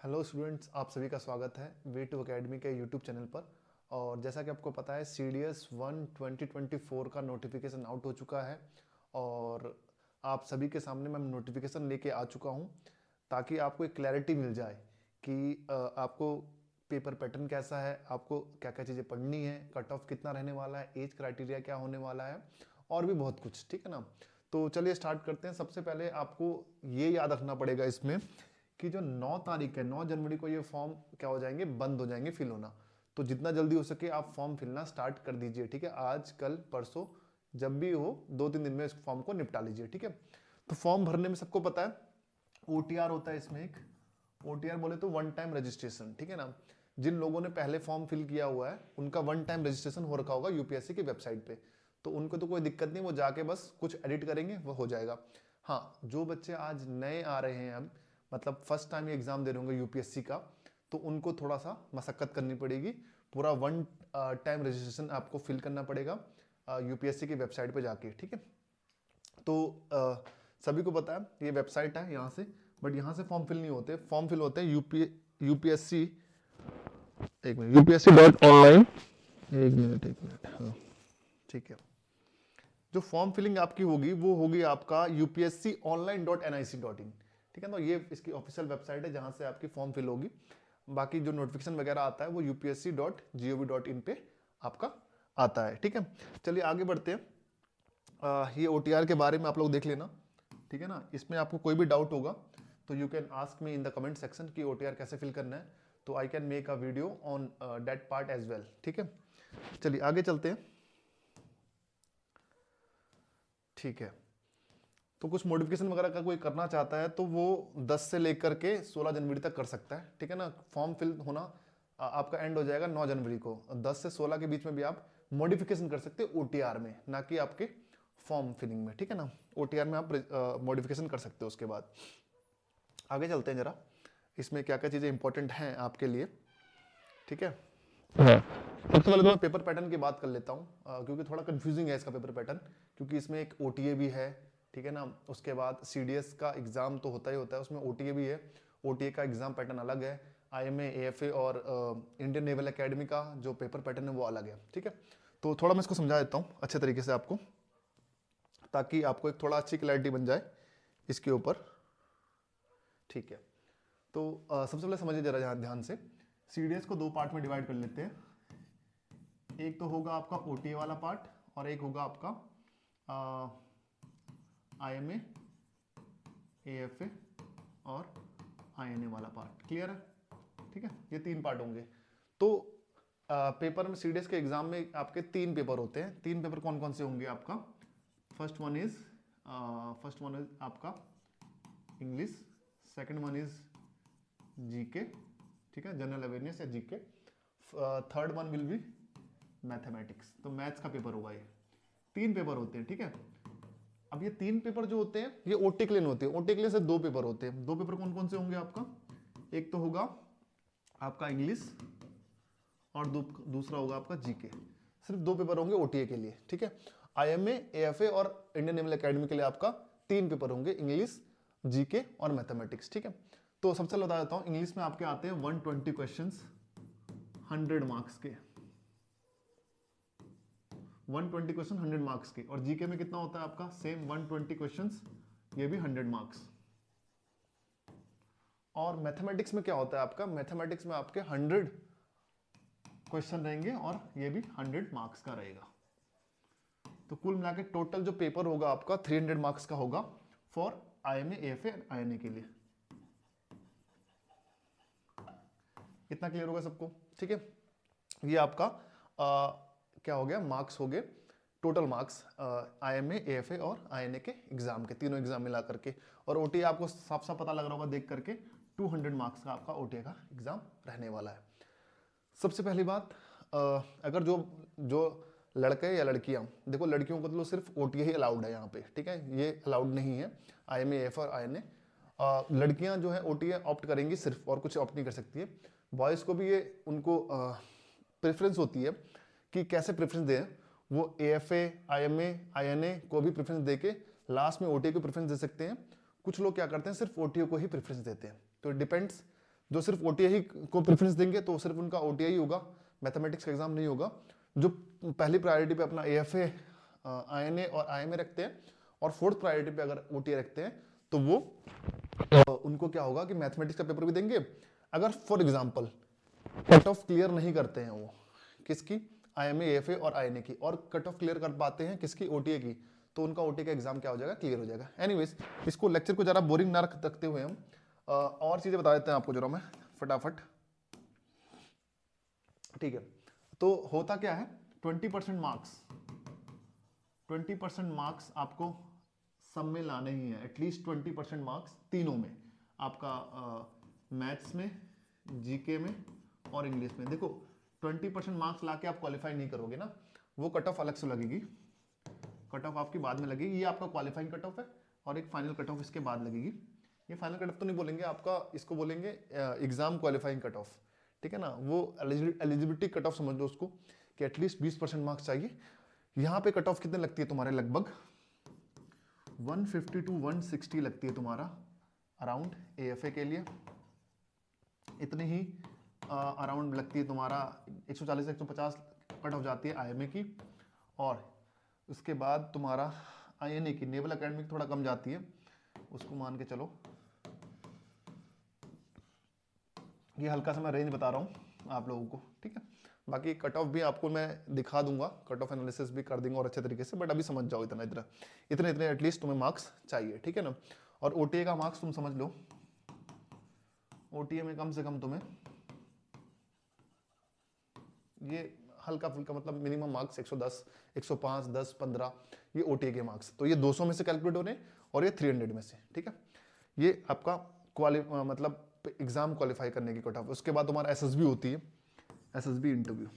Hello students, आप सभी का स्वागत है वे टू अकेडमी के यूट्यूब चैनल पर। और जैसा कि आपको पता है CDS 1 2024 का नोटिफिकेशन आउट हो चुका है और आप सभी के सामने मैं नोटिफिकेशन लेके आ चुका हूं ताकि आपको एक क्लैरिटी मिल जाए कि आपको पेपर पैटर्न कैसा है, आपको क्या क्या चीज़ें पढ़नी है, कट ऑफ कितना रहने वाला है, एज क्राइटेरिया क्या होने वाला है और भी बहुत कुछ। ठीक है ना। तो चलिए स्टार्ट करते हैं। सबसे पहले आपको ये याद रखना पड़ेगा इसमें कि जो 9 तारीख है, 9 जनवरी को ये फॉर्म क्या हो जाएंगे, बंद हो जाएंगे फिल होना। तो जितना जल्दी हो सके आप फॉर्म फिलना स्टार्ट कर दीजिए। ठीक है, आज कल परसों जब भी हो 2-3 दिन में इस फॉर्म को निपटा लीजिए। ठीक है। तो फॉर्म भरने में सबको पता है OTR होता है इसमें एक। OTR बोले तो वन टाइम रजिस्ट्रेशन। ठीक है ना। जिन लोगों ने पहले फॉर्म फिल किया हुआ है उनका वन टाइम रजिस्ट्रेशन हो रखा होगा यूपीएससी की वेबसाइट पे, तो उनको तो कोई दिक्कत नहीं, वो जाके बस कुछ एडिट करेंगे वो हो जाएगा। हाँ, जो बच्चे आज नए आ रहे हैं, अब मतलब फर्स्ट टाइम ये एग्जाम दे रहे होंगे यूपीएससी का, तो उनको थोड़ा सा मशक्कत करनी पड़ेगी। पूरा वन टाइम रजिस्ट्रेशन आपको फिल करना पड़ेगा यूपीएससी की वेबसाइट पे जाके। ठीक है। तो सभी को पता है ये वेबसाइट है यहाँ से, बट यहाँ से फॉर्म फिल नहीं होते। फॉर्म फिल होते हैं यूपीएससी, एक मिनट, UPSC.online, एक मिनट, हाँ ठीक है। जो फॉर्म फिलिंग आपकी होगी वो होगी आपका UPSConline.nic.in। ठीक है ना। ये इसकी ऑफिशियल वेबसाइट है जहां से आपकी फॉर्म फिल होगी। बाकी जो नोटिफिकेशन वगैरह आता है वो UPSC.gov.in पे आपका आता है। ठीक है। चलिए आगे बढ़ते हैं। ये OTR के बारे में आप लोग देख लेना। ठीक है ना। इसमें आपको कोई भी डाउट होगा तो you can ask me in the comment section कि OTR कैसे फिल करना है, तो I can make a video on that part as well. ठीक है। चलिए आगे चलते हैं। ठीक है। तो कुछ मॉडिफिकेशन वगैरह का कोई करना चाहता है तो वो 10 से लेकर के 16 जनवरी तक कर सकता है। ठीक है ना। फॉर्म फिल होना आपका एंड हो जाएगा 9 जनवरी को। 10 से 16 के बीच में भी आप मॉडिफिकेशन कर सकते हैं OTR में, ना कि आपके फॉर्म फिलिंग में। ठीक है ना। OTR में आप मॉडिफिकेशन कर सकते हो। उसके बाद आगे चलते हैं जरा, इसमें क्या क्या चीज़ें इंपॉर्टेंट हैं आपके लिए। ठीक है। हाँ, सबसे पहले तो मैं पेपर पैटर्न की बात कर लेता हूँ क्योंकि थोड़ा कंफ्यूजिंग है इसका पेपर पैटर्न, क्योंकि इसमें एक OTA भी है। ठीक है ना। उसके बाद CDS का एग्जाम तो होता ही होता है, उसमें OTA भी है। OTA का एग्जाम पैटर्न अलग है। IMA AFA और इंडियन नेवल एकेडमी का जो पेपर पैटर्न है वो अलग है। ठीक है। तो थोड़ा मैं इसको समझा देता हूँ अच्छे तरीके से आपको, ताकि आपको एक थोड़ा अच्छी क्लैरिटी बन जाए इसके ऊपर। ठीक है। तो सबसे पहले समझिए जरा ध्यान ध्यान से। CDS को दो पार्ट में डिवाइड कर लेते हैं। एक तो होगा आपका OTA वाला पार्ट और एक होगा आपका IMA AFA और INA वाला पार्ट। क्लियर है। ठीक है। ये तीन पार्ट होंगे। तो पेपर में CDS के एग्जाम में आपके तीन पेपर होते हैं। तीन पेपर कौन कौन से होंगे आपका? फर्स्ट वन इज आपका English, second one is GK, ठीक है, जनरल अवेयरनेस या GK, third one will be mathematics. तो मैथ्स का पेपर होगा। ये तीन पेपर होते हैं। ठीक है। अब ये तीन पेपर जो होते हैं ये OT के लिए होते हैं। OT के लिए से दो पेपर होते हैं। दो पेपर कौन कौन से होंगे आपका? एक तो होगा आपका इंग्लिश और दूसरा होगा आपका जीके। सिर्फ दो पेपर होंगे OTA के लिए। ठीक है। IMA AFA और इंडियन नेवल एकेडमी के लिए आपका तीन पेपर होंगे, इंग्लिश, जीके और मैथमेटिक्स। ठीक है। तो सबसे पहले बता देता हूं, इंग्लिश में आपके आते हैं 120 क्वेश्चंस 100 मार्क्स के। 120 क्वेश्चन 100 मार्क्स के। और जीके में कितना होता है आपका? सेम 120 क्वेश्चंस, ये भी 100 मार्क्स। और मैथमेटिक्स में क्या होता है आपका? मैथमेटिक्स में आपके 100 क्वेश्चन रहेंगे और ये भी 100 मार्क्स का रहेगा। तो कुल मिला के टोटल जो पेपर होगा आपका 300 मार्क्स का होगा फॉर IMA AFA INA के लिए। इतना क्लियर होगा सबको? ठीक है। ये आपका क्या हो गया? मार्क्स हो गए, टोटल मार्क्स IMA AFA और INA के एग्जाम के, तीनों एग्जाम मिला करके। और OTA आपको साफ साफ पता लग रहा होगा देख करके, 200 मार्क्स का आपका OTA का एग्जाम रहने वाला है। सबसे पहली बात, अगर जो जो लड़के या लड़कियां, देखो लड़कियों को तो सिर्फ OTA ही अलाउड है यहाँ पे। ठीक है। ये अलाउड नहीं है IMA AFA और INA। लड़कियां जो है OTA ऑप्ट करेंगी सिर्फ, और कुछ ऑप्ट नहीं कर सकती है। बॉयज़ को भी ये उनको प्रेफरेंस होती है कि कैसे प्रेफरेंस दें। वो AFA IMA INA को भी प्रेफरेंस दे के लास्ट में OTA को प्रेफरेंस दे सकते हैं। कुछ लोग क्या करते हैं, सिर्फ OTA को ही प्रेफरेंस देते हैं। तो डिपेंड्स जो सिर्फ ओटीआई को प्रेफरेंस देंगे तो सिर्फ उनका ओटीआई होगा, मैथमेटिक्स का एग्जाम नहीं होगा। जो पहली प्रायोरिटी पे अपना एएफए, आईएनए और आईएमए रखते हैं और फोर्थ प्रायोरिटी पे अगर ओटीआई रखते हैं तो वो उनको क्या होगा कि मैथमेटिक्स का पेपर भी देंगे। अगर for example cut off clear नहीं करते हैं वो किसकी, आईएमए, एएफए और आईएनए की, और कट ऑफ क्लियर कर पाते हैं किसकी, ओटीए की, तो उनका ओटीए का एग्जाम क्या हो जाएगा, क्लियर हो जाएगा। एनीवेज, इसको लेक्चर को जरा बोरिंग ना रखते हुए हम और चीजें बता देते हैं आपको जरा मैं फटाफट। ठीक है, तो होता क्या है, 20% मार्क्स, 20% मार्क्स आपको सब में लाने ही है, एटलीस्ट 20% मार्क्स तीनों में, आपका मैथ्स में, जीके में और इंग्लिश में। देखो 20% मार्क्स लाके आप क्वालिफाई नहीं करोगे ना, वो कट ऑफ अलग से लगेगी, कट ऑफ आपकी बाद में लगेगी। ये आपका क्वालिफाइंग कट ऑफ है और एक फाइनल कट ऑफ इसके बाद लगेगी। ये फाइनल कट ऑफ तो नहीं बोलेंगे आपका, इसको बोलेंगे एग्जाम क्वालिफाइंग कट ऑफ, ठीक है ना। वो एलिजिबिलिटी कट ऑफ समझ लो उसको, कि एटलीस्ट 20% मार्क्स चाहिए। यहाँ पे कट ऑफ कितने लगती है तुम्हारे, लगभग 150 टू 160 लगती है तुम्हारा अराउंड एएफए के लिए, इतनी ही अराउंड लगती है तुम्हारा 140 से 150 कट ऑफ जाती है आईएमए की, और उसके बाद तुम्हारा आईएनए की, नेवल एकेडमी थोड़ा कम जाती है, उसको मान के चलो। ये हल्का सा मैं रेंज बता रहा हूँ आप लोगों को, ठीक है। बाकी कट ऑफ भी आपको मैं दिखा दूंगा, कट ऑफ एनालिसिस भी कर देंगे और अच्छे तरीके से, बट अभी समझ जाओ इतना इतना इतने इतने एटलीस्ट तुम्हें मार्क्स चाहिए, ठीक है ना। और ओटीए का मार्क्स तुम समझ लो, ओटीए में कम से कम तुम्हें ये हल्का फुल्का मतलब मिनिमम मार्क्स 110, 105, 10, 15, ये ओटीए के मार्क्स। तो ये 200 में से कैलकुलेट हो रहे हैं और ये 300 में से, ठीक है। ये आपका मतलब एग्जाम क्वालिफाई करने की कट ऑफ। उसके बाद तुम्हारा एसएसबी होती है, एसएसबी इंटरव्यू।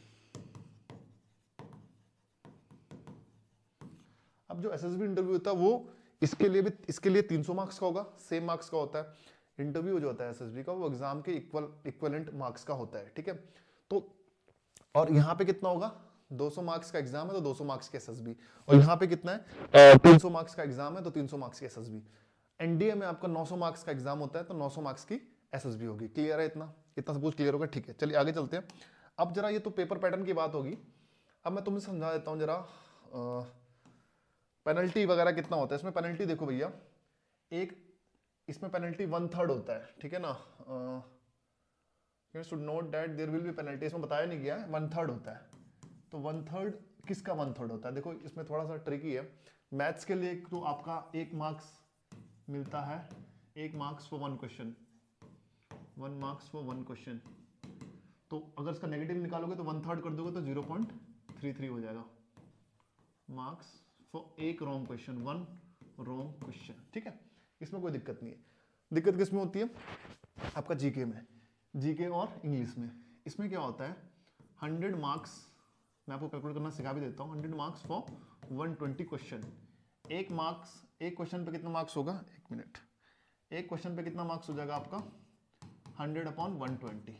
अब जो एसएसबी इंटरव्यू होता है वो इसके लिए 300 मार्क्स का होगा, सेम मार्क्स का होता है। इंटरव्यू जो होता है एसएसबी का वो एग्जाम के इक्वलेंट मार्क्स का होता है, ठीक है। तो और यहाँ पे कितना होगा, 200 मार्क्स का एग्जाम है तो 200 मार्क्स के एसएसबी, और यहाँ पे कितना है 300 मार्क्स का एग्जाम है तो 300 मार्क्स की एसएसबी। एनडीए में आपका 900 मार्क्स का एग्जाम होता है तो 900 मार्क्स की एसएसबी होगी। क्लियर है, इतना इतना सब कुछ क्लियर होगा, ठीक है। चलिए आगे चलते हैं। अब जरा ये तो पेपर पैटर्न की बात होगी, अब मैं तुम्हें समझा देता हूँ जरा पेनल्टी वगैरह कितना होता है इसमें। पेनल्टी देखो भैया, एक इसमें पेनल्टी 1/3 होता है, ठीक है ना। You should note that there will be penalty, इसमें बताया नहीं गया है, 1/3 होता है। तो 1/3 किसका 1/3 होता है, देखो इसमें थोड़ा सा ट्रिकी है। मैथ्स के लिए तो आपका 1 मार्क्स मिलता है, 1 marks for 1 question, 1 marks for 1 question. तो अगर इसका नेगेटिव निकालोगे तो 1/3 कर दोगे तो 0.33 हो जाएगा मार्क्स फॉर एक रॉन्ग क्वेश्चन, 1 रॉन्ग क्वेश्चन, ठीक है। इसमें कोई दिक्कत नहीं है। दिक्कत किसमें होती है, आपका जीके में, जीके और इंग्लिश में। इसमें क्या होता है, 100 मार्क्स, मैं आपको कैलकुलेट करना सिखा भी देता हूँ, 100 मार्क्स फॉर 120 क्वेश्चन। एक मार्क्स, एक क्वेश्चन पे कितना मार्क्स होगा, एक मिनट, एक क्वेश्चन पे कितना मार्क्स हो जाएगा आपका 100/120,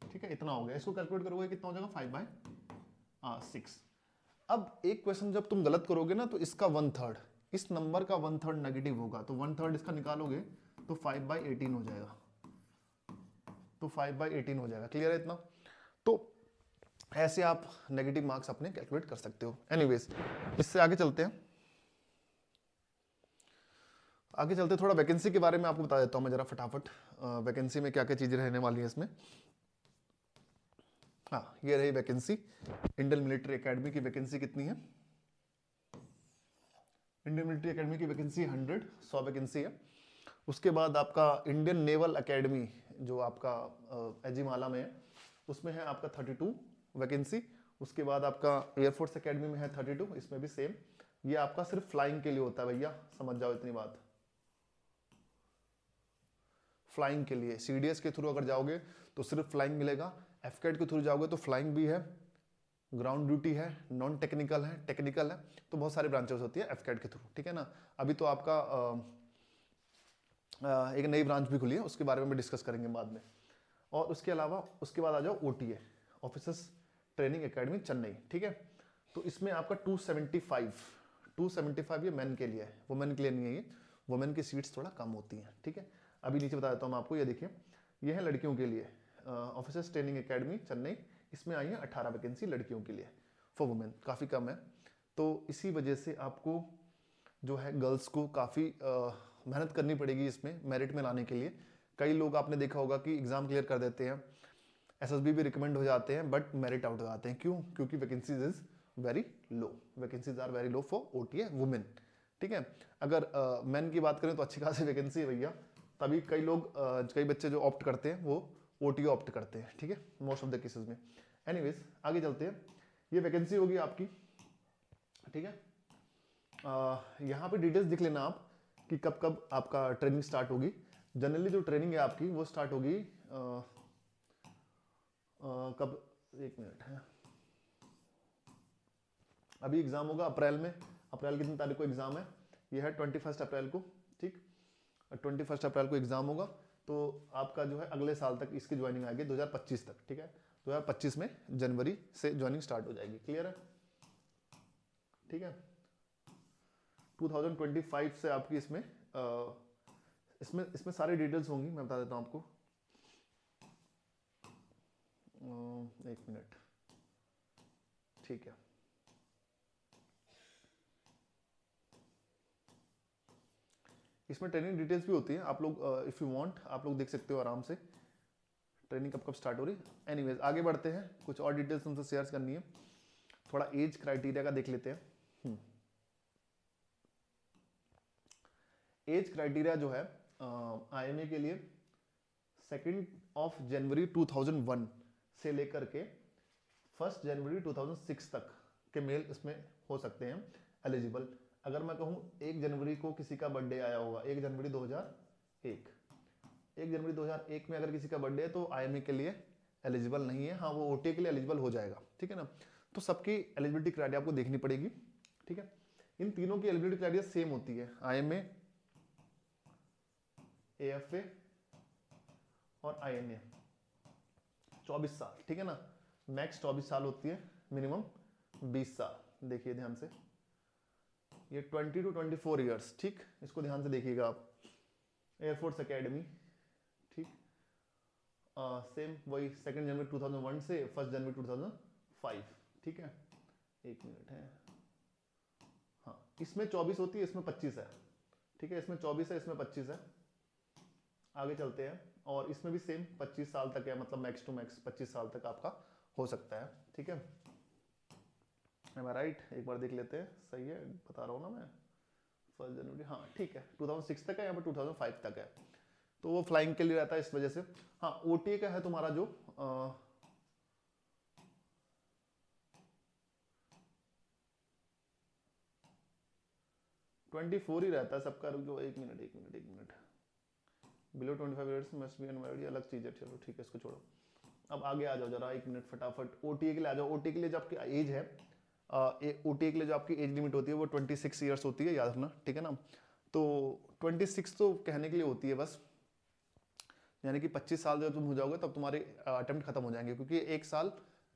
ठीक है, इतना हो गया। इसको कैलकुलेट करोगे कितना हो जाएगा 5/6। अब एक क्वेश्चन जब तुम गलत करोगे ना तो इसका 1/3, इस नंबर का 1/3 नेगेटिव होगा, तो 1/3 इसका निकालोगे तो 5/18 हो जाएगा, तो 5/18 हो जाएगा। क्लियर है इतना। तो ऐसे आप नेगेटिव मार्क्स अपने कैलकुलेट कर सकते हो। एनीवेज, इससे आगे चलते हैं, आगे चलते थोड़ा वैकेंसी के बारे में आपको बता देता हूं मैं जरा फटाफट, वैकेंसी में क्या क्या चीजें रहने वाली हैं इसमें। हाँ, ये रही वैकेंसी। इंडियन मिलिट्री एकेडमी की वैकेंसी कितनी है, इंडियन मिलिट्री एकेडमी की वैकेंसी 100 वैकेंसी है। उसके बाद आपका इंडियन नेवल एकेडमी जो आपका एजीमाला में है, उसमें है आपका 32 वैकेंसी। उसके बाद आपका एयरफोर्स एकेडमी में है 32, इसमें भी सेम। ये आपका सिर्फ फ्लाइंग के लिए होता है भैया, समझ जाओ इतनी बात। फ्लाइंग के लिए सीडीएस के थ्रू अगर जाओगे तो सिर्फ फ्लाइंग मिलेगा, एफकेट के थ्रू जाओगे तो फ्लाइंग भी है, ग्राउंड ड्यूटी है, नॉन टेक्निकल है, टेक्निकल है, तो बहुत सारी ब्रांचेस होती है एफकेट के थ्रू, ठीक है ना। अभी तो आपका एक नई ब्रांच भी खुली है, उसके बारे में भी डिस्कस करेंगे बाद में। और उसके अलावा उसके बाद आ जाओ OTA, officers training academy Chennai, ठीक है। तो इसमें आपका 275 ये मेन के लिए है, वुमेन के लिए नहीं है, ये वुमेन की सीट्स थोड़ा कम होती हैं, ठीक है। अभी नीचे बता देता हूँ मैं आपको, ये देखिए ये है लड़कियों के लिए ऑफिसर्स ट्रेनिंग एकेडमी चेन्नई, इसमें आई है 18 वैकेंसी लड़कियों के लिए, फॉर वुमेन काफ़ी कम है। तो इसी वजह से आपको जो है गर्ल्स को काफ़ी मेहनत करनी पड़ेगी इसमें मेरिट में लाने के लिए। कई लोग आपने देखा होगा कि एग्जाम क्लियर कर देते हैं, एसएसबी भी रिकमेंड हो जाते हैं, बट मेरिट आउट हो जाते हैं। क्यों? क्योंकि vacancies is very low, vacancies are very low for OTA women. ठीक है, अगर मेन की बात करें तो अच्छी खासी वैकेंसी है भैया, तभी कई लोग कई बच्चे जो ऑप्ट करते हैं वो ओटीए ऑप्ट करते हैं। ठीक है, मोस्ट ऑफ द केसेस में। एनीवेज आगे चलते हैं, ये वैकेंसी होगी आपकी। ठीक है, यहाँ पे डिटेल्स दिख लेना आप कि कब कब आपका ट्रेनिंग स्टार्ट होगी। जनरली जो ट्रेनिंग है आपकी वो स्टार्ट होगी कब, एक मिनट है, अभी एग्जाम होगा अप्रैल में। अप्रैल कितनी तारीख को एग्जाम है? ये है 21 अप्रैल को। ठीक, 21 अप्रैल को एग्जाम होगा, तो आपका जो है अगले साल तक इसकी ज्वाइनिंग आएगी 2025 तक। ठीक है, 2025 में जनवरी से ज्वाइनिंग स्टार्ट हो जाएगी। क्लियर है? ठीक है, 2025 से आपकी इसमें इसमें सारी डिटेल्स होंगी, मैं बता देता हूँ आपको। एक मिनट, ठीक है। इसमें ट्रेनिंग डिटेल्स भी होती है, आप लोग इफ़ यू वांट आप लोग देख सकते हो आराम से ट्रेनिंग कब कब स्टार्ट हो रही है। एनीवेज आगे बढ़ते हैं, कुछ और डिटेल्स तुमसे शेयर करनी है। थोड़ा एज क्राइटेरिया का देख लेते हैं। एज क्राइटेरिया जो है आईएमए के लिए 2 जनवरी 2001 से लेकर के 1 जनवरी 2006 तक के मेल इसमें हो सकते हैं एलिजिबल। अगर मैं कहूँ 1 जनवरी को किसी का बर्थडे आया होगा, 1 जनवरी 2001, 1 जनवरी 2001 में अगर किसी का बर्थडे है तो आईएमए के लिए एलिजिबल नहीं है। हाँ, वो ओटीए के लिए एलिजिबल हो जाएगा। ठीक है ना, तो सबकी एलिजिबिलिटी क्राइटेरिया आपको देखनी पड़ेगी। ठीक है, इन तीनों की एलिजिबिलिटी क्राइटेरिया सेम होती है, आईएमए, एएफए और आईएनए। 24 साल, ठीक है ना, मैक्स 24 साल होती है, मिनिमम 20 साल। देखिए ध्यान से, ये 20 to 24 ईयर्स। ठीक, इसको ध्यान से देखिएगा आप। एयरफोर्स एकेडमी, ठीक, सेम वही 2 जनवरी 2001 से 1 जनवरी 2005। ठीक है, एक मिनट है, हाँ इसमें 24 होती है, इसमें 25 है। ठीक है, इसमें 24 है, इसमें 25 है। आगे चलते हैं, और इसमें भी सेम 25 साल तक है, मतलब मैक्स टू मैक्स 25 साल तक आपका हो सकता है। ठीक है, एम आई राइट? एक बार देख लेते हैं, सही है बता रहा हूँ ना मैं। 1 जनवरी, हाँ ठीक है, 2006 तक है, यहाँ पर 2005 तक है, तो वो फ्लाइंग के लिए रहता है इस वजह से। हाँ, ओटीए का है तुम्हारा जो 24 ही रहता है सबका। रुको एक minute, below 25 years must be unmarried, अलग चीज है। चलो ठीक है, इसको छोड़ो। अब आगे आ जाओ जरा, एक मिनट फटाफट। ओटीए के लिए आ जाओ। ओटीए के लिए जो आपकी एज है, ओटीए के लिए जो आपकी एज लिमिट होती है वो 26 ईयर्स होती है, याद रखना। ठीक है ना, तो 26 तो कहने के लिए होती है बस, यानी कि 25 साल जब तुम हो जाओगे तब तुम्हारे अटेम्प्ट खत्म हो जाएंगे, क्योंकि एक साल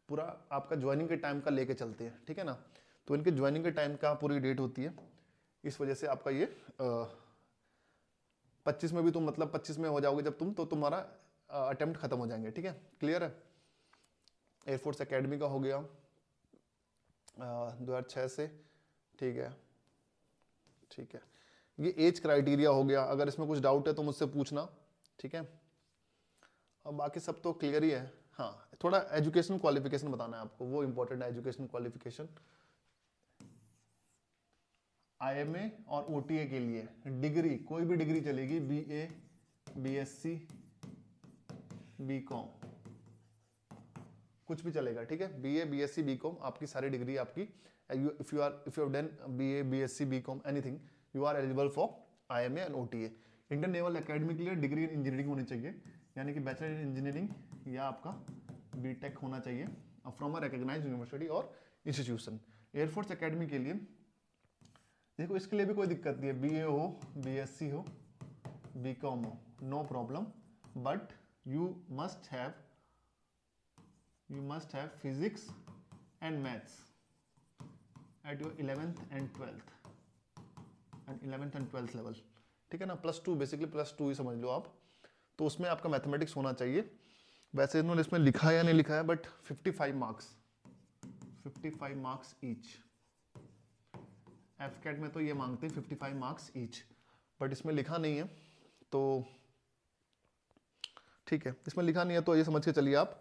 पूरा आपका ज्वाइनिंग के टाइम का लेके चलते हैं। ठीक है ना, तो इनके ज्वाइनिंग के टाइम का पूरी डेट होती है, इस वजह से आपका ये 25 में भी तुम, मतलब 25 में हो जाओगे जब तुम, तो तुम्हारा अटेम्प्ट खत्म हो जाएंगे। ठीक है, क्लियर है? एयरफोर्स एकेडमी का हो गया 2006 से। ठीक है, ठीक है, ये एज क्राइटेरिया हो गया। अगर इसमें कुछ डाउट है तो मुझसे पूछना। ठीक है, और बाकी सब तो क्लियर ही है। हाँ, थोड़ा एजुकेशन क्वालिफिकेशन बताना है आपको, वो इंपॉर्टेंट है एजुकेशन क्वालिफिकेशन। आईएमए और ओटीए के लिए डिग्री, कोई भी डिग्री चलेगी, बीए, बीएससी, बीकॉम, कुछ भी चलेगा। ठीक है, बीए, बीएससी, बीकॉम, आपकी सारी डिग्री आपकी, if you have done BA, BSc, BCom, anything, you are eligible for IMA and OTA. Indian naval academy के लिए डिग्री इन इंजीनियरिंग होनी चाहिए, यानी कि बैचलर इन इंजीनियरिंग या आपका बीटेक होना चाहिए फ्रॉम अ रिकॉग्नाइज्ड यूनिवर्सिटी और इंस्टीट्यूशन। एयरफोर्स एकेडमी के लिए देखो, इसके लिए भी कोई दिक्कत नहीं है, बीए हो, बीएससी हो, बीकॉम हो, no problem, but you must have physics and maths at your 11th and 12th level. ठीक है ना, +2 बेसिकली +2 ही समझ लो आप। तो उसमें आपका मैथमेटिक्स होना चाहिए। वैसे इन्होंने इसमें लिखा है या नहीं लिखा है, but 55 marks each. AFCAT में तो ये मांगते हैं 55 मार्क्स ईच, बट इसमें लिखा नहीं है, तो ठीक है, इसमें लिखा नहीं है तो ये समझ के चलिए आप,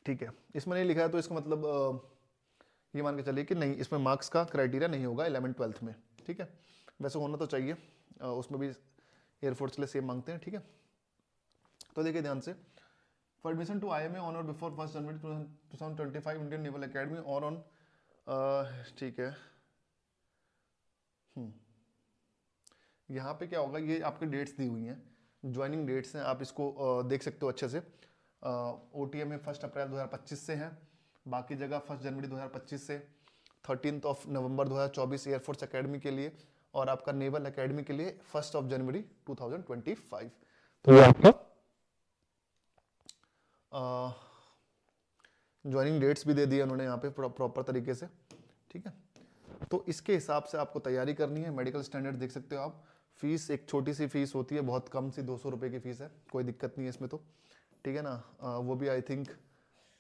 ठीक है। इसमें नहीं लिखा है तो इसका मतलब ये मान के चलिए कि नहीं, इसमें मार्क्स का क्राइटेरिया नहीं होगा 11th-12th में, ठीक है। वैसे होना तो चाहिए, उसमें भी एयरफोर्स के लिए सेम मांगते हैं, ठीक है। तो देखिए ध्यान से, for admission to IMA on or before 1 January 2025 Indian naval academy और ऑन, ठीक है। यहाँ पे क्या होगा, ये आपकी डेट्स दी हुई हैं, ज्वाइनिंग डेट्स हैं, आप इसको देख सकते हो अच्छे से। OTA में 1 अप्रैल 2025 से है, बाकी जगह 1 जनवरी 2025 से, 13 नवंबर 2024 एयरफोर्स एकेडमी के लिए, और आपका नेवल एकेडमी के लिए 1 जनवरी 2025। तो ये आपका ज्वाइनिंग डेट्स भी दे दिए उन्होंने यहाँ पे प्रॉपर तरीके से, ठीक है। तो इसके हिसाब से आपको तैयारी करनी है। मेडिकल स्टैंडर्ड देख सकते हो आप, फीस एक छोटी सी फीस होती है, बहुत कम सी 200 रुपये की फीस है, कोई दिक्कत नहीं है इसमें तो, ठीक है ना। वो भी आई थिंक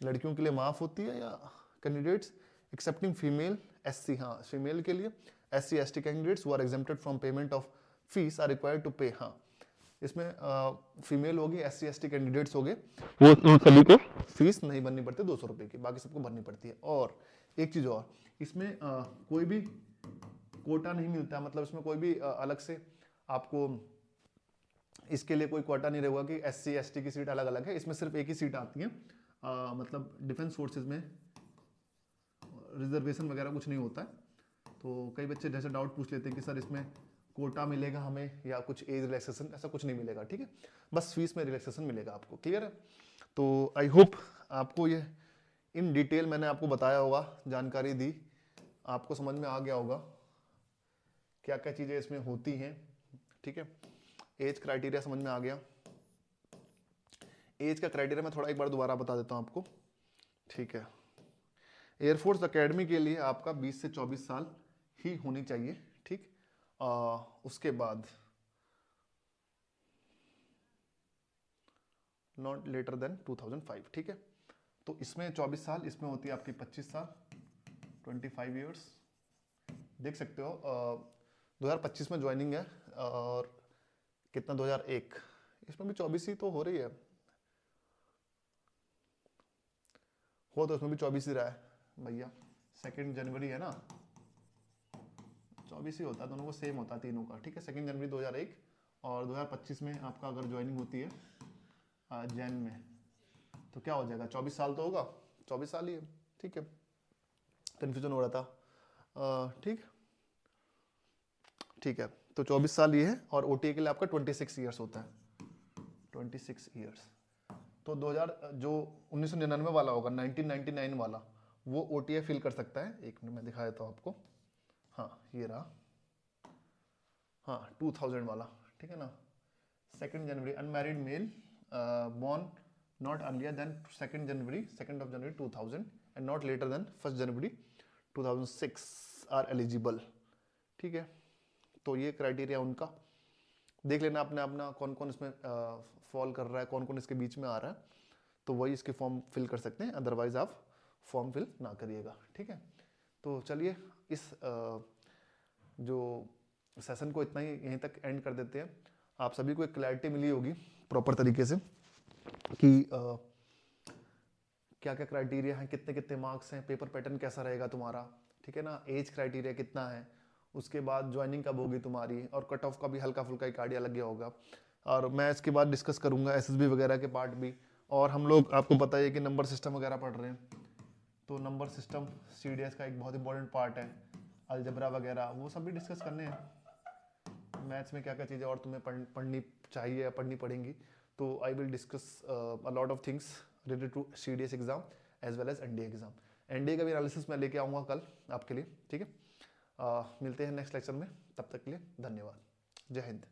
लड़कियों के लिए माफ़ होती है, या कैंडिडेट्स एक्सेप्टिंग फीमेल SC, हाँ फीमेल के लिए SC ST candidates who are exempted from payment of fees are required to pay, हाँ इसमें फीमेल होगी, SC ST कैंडिडेट्स हो गए, वो उन सभी को फीस नहीं भरनी पड़ती 200 रुपये की, बाकी सबको भरनी पड़ती है। और एक चीज़ और, इसमें कोई भी कोटा नहीं मिलता, मतलब इसमें कोई भी अलग से आपको इसके लिए कोई कोटा नहीं रहेगा कि SC ST की सीट अलग अलग है, इसमें सिर्फ एक ही सीट आती है। मतलब डिफेंस फोर्सेज में रिजर्वेशन वगैरह कुछ नहीं होता है। तो कई बच्चे जैसे डाउट पूछ लेते हैं कि सर इसमें कोटा मिलेगा हमें या कुछ एज रिलैक्सेशन, ऐसा कुछ नहीं मिलेगा, ठीक है। बस फीस में रिलैक्सेशन मिलेगा आपको, क्लियर है। तो आई होप आपको ये इन डिटेल मैंने आपको बताया होगा, जानकारी दी, आपको समझ में आ गया होगा क्या क्या चीज़ें इसमें होती हैं, ठीक है। एज क्राइटेरिया समझ में आ गया। एज का क्राइटेरिया मैं थोड़ा एक बार दोबारा बता देता हूँ आपको, ठीक है। एयरफोर्स एकेडमी के लिए आपका 20 से 24 साल ही होनी चाहिए, ठीक। उसके बाद नॉट लेटर देन 2005, ठीक है। तो इसमें 24 साल, इसमें होती है आपकी 25 साल, 25 ईयर्स, देख सकते हो। 2025 में ज्वाइनिंग है, और कितना 2001, इसमें भी 24 ही तो हो रही है, हो तो इसमें भी 24 ही रहा है भैया, 2 जनवरी है ना, 24 ही होता है, दोनों को सेम होता है तीनों का, ठीक है। 2 जनवरी 2001, और 2025 में आपका अगर ज्वाइनिंग होती है जैन में, तो क्या हो जाएगा, 24 साल तो होगा, 24 साल ही है, ठीक है। कन्फ्यूजन हो रहा था, ठीक ठीक है। तो 24 साल ये है, और OTA के लिए आपका 26 ईयर्स होता है, 26 ईयर्स। तो 2000 जो 1999 वाला होगा, 1999 वाला, वो OTA फिल कर सकता है। एक मिनट मैं दिखा देता हूँ आपको, हाँ ये रहा, हाँ 2000 वाला, ठीक है ना। 2 January unmarried male born not earlier than 2 January 2000 and not later than 1 January 2006 are eligible, ठीक है। तो ये क्राइटेरिया उनका देख लेना अपने अपना, कौन कौन इसमें फॉल कर रहा है, कौन कौन इसके बीच में आ रहा है, तो वही इसके फॉर्म फिल कर सकते हैं, अदरवाइज आप फॉर्म फिल ना करिएगा, ठीक है। तो चलिए इस जो सेशन को इतना ही यहीं तक एंड कर देते हैं। आप सभी को एक क्लैरिटी मिली होगी प्रॉपर तरीके से कि क्या क्या क्राइटेरिया है, कितने कितने मार्क्स हैं, पेपर पैटर्न कैसा रहेगा तुम्हारा, ठीक है ना, एज क्राइटेरिया कितना है, उसके बाद ज्वाइनिंग कब होगी तुम्हारी, और कट ऑफ का भी हल्का फुल्का एक आइडिया लग गया होगा। और मैं इसके बाद डिस्कस करूंगा SSB वगैरह के पार्ट भी, और हम लोग आपको पता है कि नंबर सिस्टम वगैरह पढ़ रहे हैं, तो नंबर सिस्टम CDS का एक बहुत इंपॉर्टेंट पार्ट है, अलजबरा वगैरह वो सब भी डिस्कस करने हैं। मैथ्स में क्या क्या चीज़ें और तुम्हें पढ़नी चाहिए या पढ़नी पड़ेंगी, तो I will discuss a lot of things related to CDS exam as well as NDA exam. NDA का भी एनालिसिस मैं लेके आऊँगा कल आपके लिए, ठीक है। मिलते हैं नेक्स्ट लेक्चर में, तब तक के लिए धन्यवाद, जय हिंद।